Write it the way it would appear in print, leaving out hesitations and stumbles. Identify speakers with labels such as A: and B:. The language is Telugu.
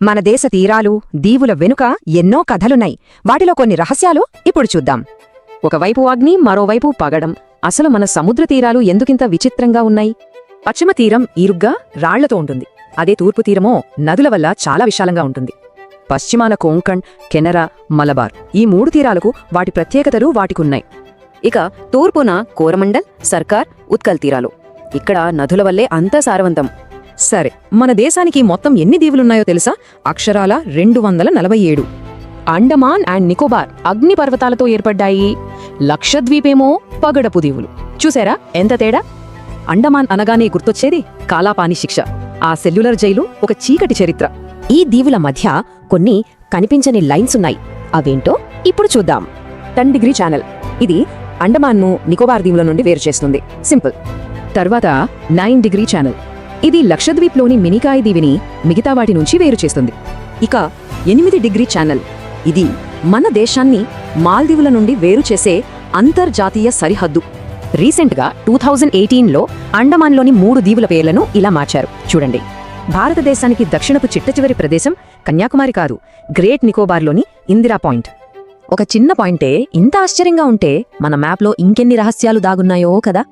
A: మన దేశ తీరాలు దీవుల వెనుక ఎన్నో కథలున్నాయి. వాటిలో కొన్ని రహస్యాలు ఇప్పుడు చూద్దాం.
B: ఒకవైపు అగ్ని, మరోవైపు పగడం. అసలు మన సముద్ర తీరాలు ఎందుకింత విచిత్రంగా ఉన్నాయి?
C: పశ్చిమ తీరం ఇరుగ్గా రాళ్లతో ఉంటుంది. అదే తూర్పు తీరమో నదుల వల్ల చాలా విశాలంగా ఉంటుంది.
B: పశ్చిమాన కోంకణ్, కెనరా, మలబార్.
C: ఈ మూడు తీరాలకు వాటి ప్రత్యేకతలు వాటికున్నాయి.
B: ఇక తూర్పున కోరమండల్, సర్కార్, ఉత్కల్ తీరాలు. ఇక్కడ నదుల వల్లే అంతా సారవంతం.
C: సరే, మన దేశానికి మొత్తం ఎన్ని దీవులున్నాయో తెలుసా? అక్షరాల 247.
B: అండమాన్ అండ్ నికోబార్ అగ్నిపర్వతాలతో ఏర్పడ్డాయి. లక్షద్వీపేమో పగడపు దీవులు. చూసారా ఎంత తేడా?
C: అండమాన్ అనగానే గుర్తొచ్చేది కాలాపాని శిక్ష, ఆ సెల్యులర్ జైలు, ఒక చీకటి చరిత్ర.
A: ఈ దీవుల మధ్య కొన్ని కనిపించని లైన్స్ ఉన్నాయి. అవేంటో ఇప్పుడు చూద్దాం.
C: 10 డిగ్రీ ఛానల్. ఇది అండమాన్ను నికోబార్ దీవుల నుండి వేరు చేస్తుంది. సింపుల్. తర్వాత 9 డిగ్రీ ఛానల్. ఇది లక్షద్వీప్లోని మినికాయ్ దీవిని మిగతా వాటి నుంచి వేరు చేస్తుంది. ఇక 8 డిగ్రీ ఛానల్. ఇది మన దేశాన్ని మాల్దీవుల నుండి వేరు చేసే అంతర్జాతీయ సరిహద్దు.
A: రీసెంట్గా 2018లో అండమాన్లోని 3 దీవుల పేర్లను ఇలా మార్చారు. చూడండి.
C: భారతదేశానికి దక్షిణపు చిట్టచివరి ప్రదేశం కన్యాకుమారి కాదు, గ్రేట్ నికోబార్లోని ఇందిరా పాయింట్.
A: ఒక చిన్న పాయింటే ఇంత ఆశ్చర్యంగా ఉంటే మన మ్యాప్లో ఇంకెన్ని రహస్యాలు దాగున్నాయో కదా.